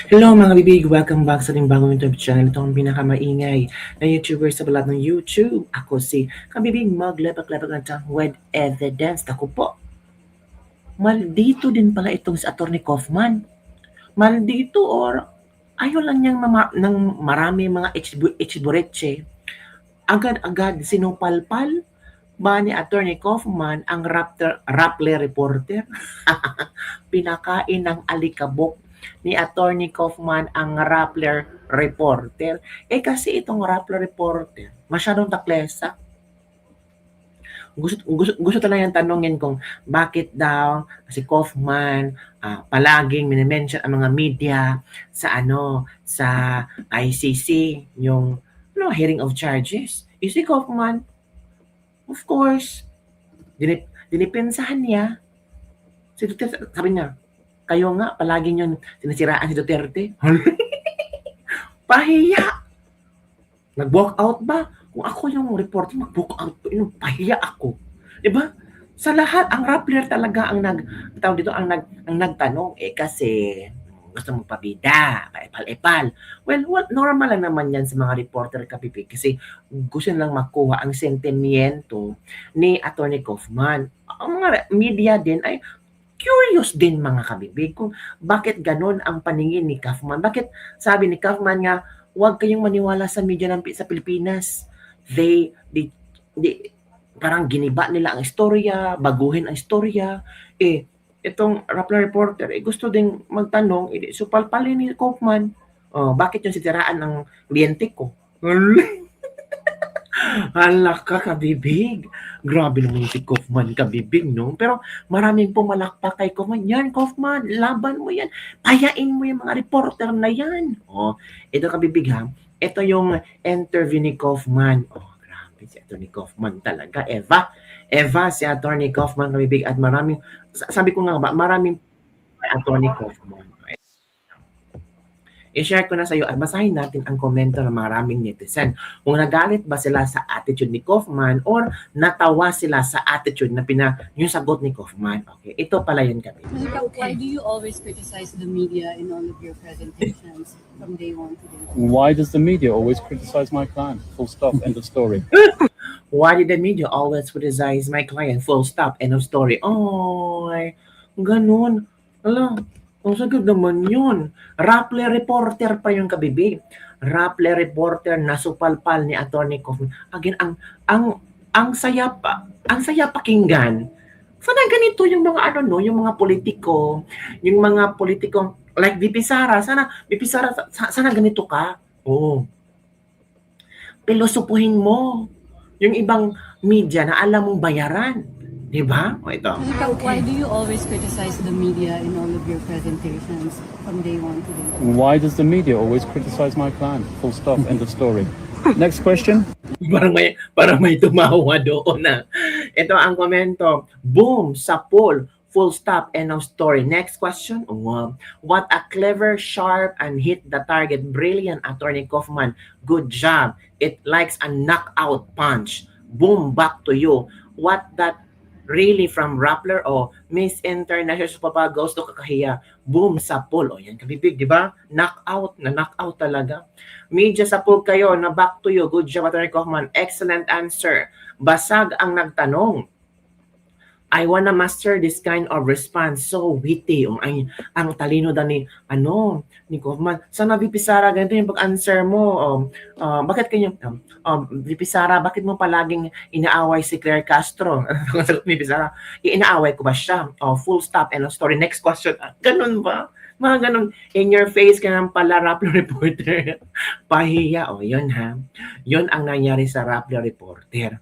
Hello mga bibig! Welcome back sa ating bagong YouTube channel. Ito ang pinakamaingay na YouTuber sa balat ng YouTube. Ako si Kabibig maglepak-lepak ng tang with evidence. Ako po, maldito din pala itong si Atty. Kaufman. Maldito or ayaw lang niyang ng marami mga ichibureche. Agad-agad sinupalpal ba ni Atty. Kaufman ang Rappler reporter? Pinakain ng alikabok ni Atty. Kaufman ang Rappler reporter. Kasi itong Rappler reporter, masyadong taklesa. Gusto talaga yung tanongin kung bakit daw si Kaufman palaging minimension ang mga media sa ICC, yung hearing of charges. Si Kaufman, of course, dinipensahan niya. Si Duterte, sabi niya, kayo nga, palagi nyo sinisiraan si Duterte. Pahiya! Nag-walk out ba? Kung ako yung reporter, mag-walk out. Pahiya ako. Diba? Sa lahat, ang Rappler talaga ang nagtanong. Kasi gusto mong pabida, paepal-epal. Well, normal lang naman yan sa mga reporter kapipig kasi gusto lang makuha ang sentimiento ni Atty. Kaufman. Ang mga media din ay curious din mga kabibig kung bakit ganun ang paningin ni Kaufman. Bakit sabi ni Kaufman nga, huwag kayong maniwala sa media sa Pilipinas. They parang giniba nila ang istorya, baguhin ang istorya. Itong Rappler reporter, gusto ding magtanong, so palpalin ni Kaufman, bakit yung sitiraan ng kliyente ko? Hala ka, kabibig. Grabe naman si Kaufman, kabibig, no? Pero maraming pumalakpak kay Kaufman. Yan, Kaufman, laban mo yan. Payain mo yung mga reporter na yan. Ito kabibig ha. Ito yung interview ni Kaufman. Grabe si Atty. Kaufman talaga. Eva, si Atty. Kaufman, kabibig. At maraming, sabi ko nga ba, maraming Atty. Kaufman. I-share ko na sa iyo at basahin natin ang komento ng maraming netizen. Kung nagalit ba sila sa attitude ni Kaufman or natawa sila sa attitude na yung sagot ni Kaufman. Okay, ito pala yun kami. Why do you always criticize the media in all of your presentations from day one to day one? Why does the media always criticize my client? Full stop, end of story. Why did the media always criticize my client? Full stop, end of story. Ay, ganun. Alam, ang sagad naman yun. Rappler reporter pa yung kabibig. Rappler reporter na supalpal ni Atty. Kaufman. Again, ang saya pakinggan. Sana ganito yung mga yung mga politiko, yung mga politikong like VP Sara, sana ganito ka. Pilosopuhin mo yung ibang media na alam mong bayaran. Diba? Ito. Why do you always criticize the media in all of your presentations from day one to day one? Why does the media always criticize my client? Full stop, end of story. Next question. Parang may tumawa doon na. Ito ang komento. Boom! Sa poll. Full stop, end of story. Next question. What a clever, sharp, and hit the target. Brilliant, Atty. Kaufman. Good job. It likes a knockout punch. Boom! Back to you. What that really from Rappler Miss International Papa goes to kakahiya. Boom sa pool. Yan kabibig, di ba? Knockout talaga. Media sa pool kayo na back to you. Good job, Atty. Kaufman. Excellent answer. Basag ang nagtanong. I wanna master this kind of response. So witty. Ang talino daw ni Kaufman. Sana VP Sara, ganito yung pag-answer mo. Bakit kayo, VP Sara, bakit mo palaging inaaway si Claire Castro? VP Sara, inaaway ko ba siya? Full stop, end of story. Next question. Ganun ba? Mga ganun, in your face ka ng pala Rappler reporter. Pahiya. Yun ha. Yun ang nangyari sa Rappler reporter.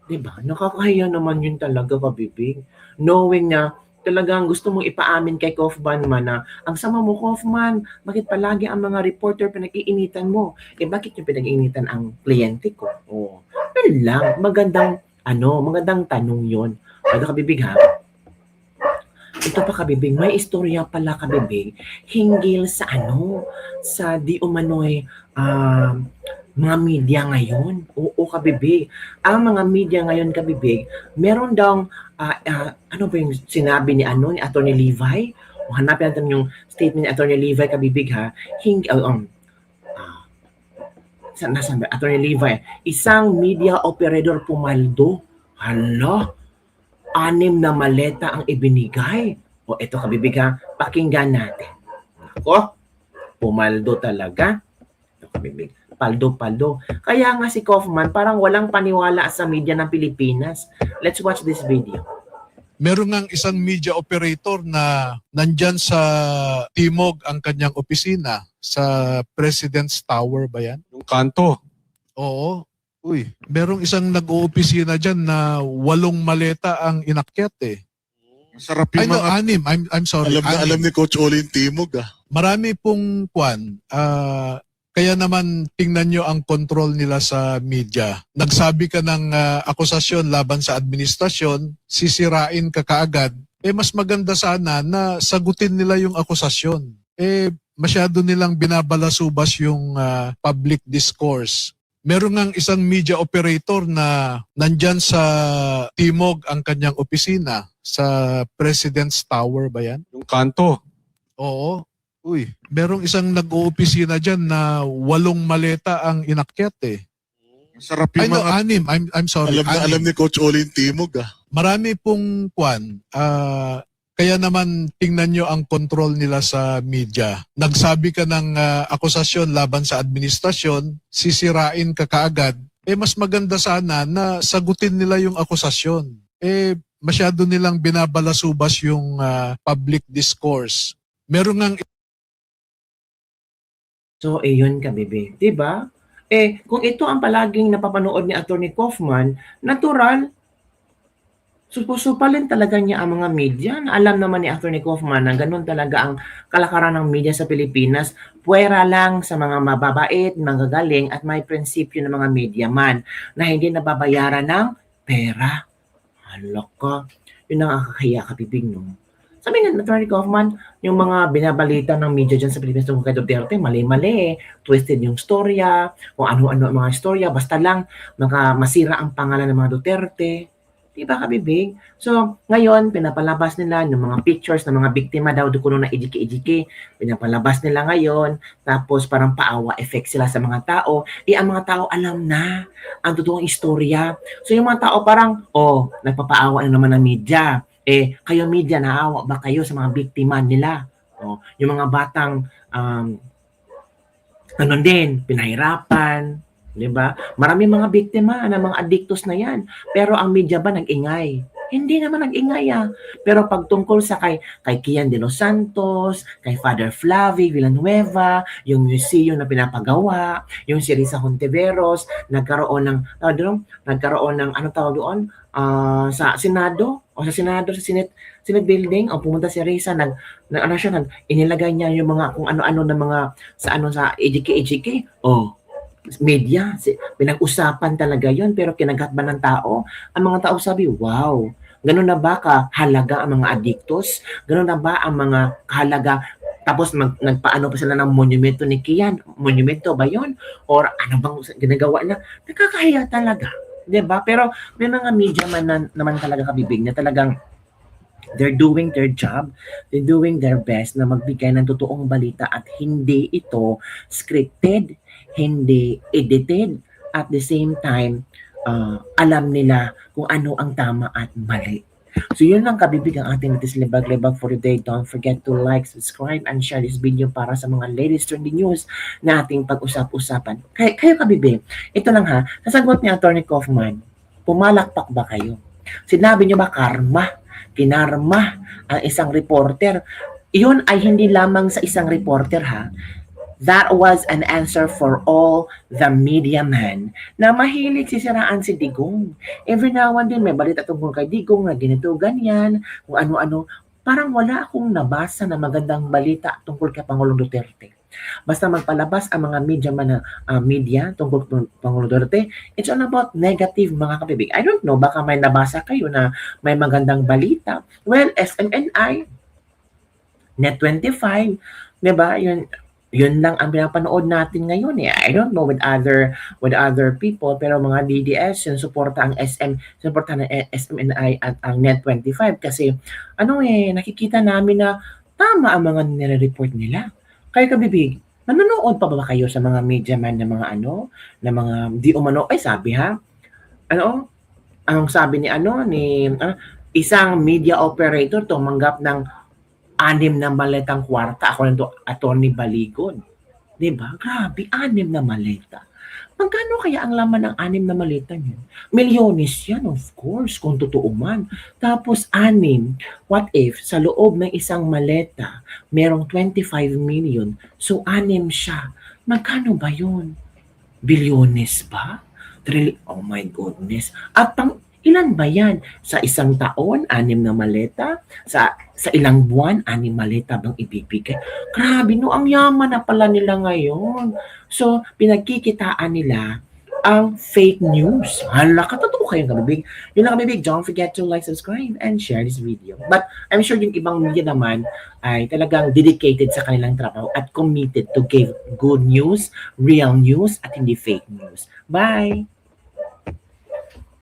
Diba? Nakakahiya naman yun talaga, kabibig. Knowing na talagang gusto mong ipaamin kay Kaufman na ang sama mo, Kaufman, bakit palagi ang mga reporter pinag-iinitan mo? Bakit yung pinag-iinitan ang kliyente ko? Yun lang. Magandang tanong yun. Ano, kabibig ha? Ito pa, kabibig, may istorya pala, kabibig, hinggil sa sa di umano'y mga media ngayon. Oo, kabibig. Ang mga media ngayon, kabibig, meron daw, ano ba yung sinabi ni Atty. Levi? Hanapin natin yung statement ni Attorney Levi Kabibig ha. Nasaan ba? Attorney Levi, isang media operator pumaldo. Hala, 6 na maleta ang ibinigay. O ito Kabibig ha, pakinggan natin. Ako, pumaldo talaga. Ito Kabibig, paldo. Kaya nga si Kaufman parang walang paniwala sa media ng Pilipinas. Let's watch this video. Meron ngang isang media operator na nandyan sa Timog ang kanyang opisina sa President's Tower ba yan? Yung kanto. Oo. Uy, merong isang nag-oopisina dyan na 8 maleta ang inakyat eh. Masarap Ay, yung no, mga... 6. I'm sorry. Alam na 6. alam ni Coach Olin Timog ah. Marami pong kwan. Kaya naman tingnan nyo ang control nila sa media. Nagsabi ka ng akusasyon laban sa administrasyon, sisirain ka kaagad. Mas maganda sana na sagutin nila yung akusasyon. Masyado nilang binabalasubas yung public discourse. Meron ngang isang media operator na nandyan sa Timog ang kanyang opisina sa President's Tower ba yan? Yung kanto. Oo. Uy, merong isang nag-oopisina dyan na 8 maleta ang inakyat eh. Masarap Ay, yung no, mga... 6. I'm sorry. Alam na 6. alam ni Coach Olin Timog ah. Marami pong kwan. Kaya naman tingnan nyo ang control nila sa media. Nagsabi ka ng akusasyon laban sa administrasyon, sisirain ka kaagad. Mas maganda sana na sagutin nila yung akusasyon. Masyado nilang binabalasubas yung public discourse. Meron ngang So, yun Kabibig. Diba? Kung ito ang palaging napapanood ni Attorney Kaufman, natural, supusupalin talaga niya ang mga media na alam naman ni Attorney Kaufman na ganun talaga ang kalakaran ng media sa Pilipinas. Puwera lang sa mga mababait, magagaling at may prinsipyo ng mga media man na hindi nababayaran ng pera. Hala ka. Yun ang nakakahiya Kabibig, no? Sabi nga, Attorney Kaufman, yung mga binabalita ng media dyan sa Pilipinas tungkol kay Duterte, mali-mali, twisted yung storya, kung ano-ano ang mga storya, basta lang masira ang pangalan ng mga Duterte. Diba Kabibig? So, ngayon, pinapalabas nila yung mga pictures ng mga biktima daw kuno na ejike-ejike. Pinapalabas nila ngayon, tapos parang paawa effect sila sa mga tao. Ang mga tao alam na ang totoong istorya. So, yung mga tao parang, nagpapaawa na naman ng media. Kayo media, naawa ba kayo sa mga biktima nila? Yung mga batang pinahirapan, di ba? Marami mga biktima ng mga addictos na yan. Pero ang media ba nag-ingay? Hindi naman nag-ingay Pero pag tungkol sa kay Kian de los Santos, kay Father Flavie Villanueva, yung museum na pinapagawa, yung si Risa Hontiveros, nagkaroon ng ano tawag doon? Sa Senado o sa Senate building pumunta si Risa inilagay niya yung mga kung ano-ano na mga sa EJK media pinag-usapan talaga yon pero kinagat ba ng tao ang mga tao sabi wow ganun na ba kahalaga ang mga addictos ganun na ba ang mga kahalaga tapos nagpaano pa sila ng monumento ni Kian monumento ba yon or ano bang ginagawa na nakakahiya talaga. Diba? Pero may mga media man naman talaga Kabibig na talagang they're doing their job, they're doing their best na magbigay ng totoong balita at hindi ito scripted, hindi edited, at the same time, alam nila kung ano ang tama at mali. So yun lang Kabibig ang ating latest libag-libag for today. Don't forget to like, subscribe, and share this video para sa mga latest trending news na ating pag-usap-usapan. Kayo Kabibig, ito lang sasagot ni Attorney Kaufman, pumalakpak ba kayo? Sinabi niyo ba kinarma ang isang reporter? Iyon ay hindi lamang sa isang reporter That was an answer for all the media man na mahilig sisiraan si Digong. Every now and then may balita tungkol kay Digong na ganito, ganyan, kung ano-ano. Parang wala akong nabasa na magandang balita tungkol kay Pangulong Duterte. Basta magpalabas ang mga media tungkol kay Pangulong Duterte, it's all about negative mga Kabibig. I don't know, baka may nabasa kayo na may magandang balita. Well, SMNI, Net25, diba? Yun lang ang pinapanood natin ngayon I don't know with other people pero mga DDS yung suporta ang SMNI at ang Net25 kasi nakikita namin na tama ang mga nire-report nila. Kayo kabibig, nanonood pa ba kayo sa mga media man na mga na mga di umano, ay sabi ha, ang sabi ni isang media operator tumanggap ng 6 na maletang kwarta according to Attorney Baligod. 'Di ba? Grabe, 6 na maleta. Magkano kaya ang laman ng 6 na maleta niyo? Milyones yan, of course, kung totoo man. Tapos 6, what if sa loob ng isang maleta, merong 25 million, so 6 siya. Magkano ba yun? Bilyones ba? Oh my goodness. At ilan ba yan? Sa isang taon, 6 na maleta? Sa ilang buwan, 6 maleta bang ibibigay? Grabe, no, ang yaman na pala nila ngayon. So, pinagkikitaan nila ang fake news. Hala, katotoo kayong kabibig. Yun lang kabibig. Don't forget to like, subscribe, and share this video. But I'm sure yung ibang media naman ay talagang dedicated sa kanilang trabaho at committed to give good news, real news, at hindi fake news. Bye!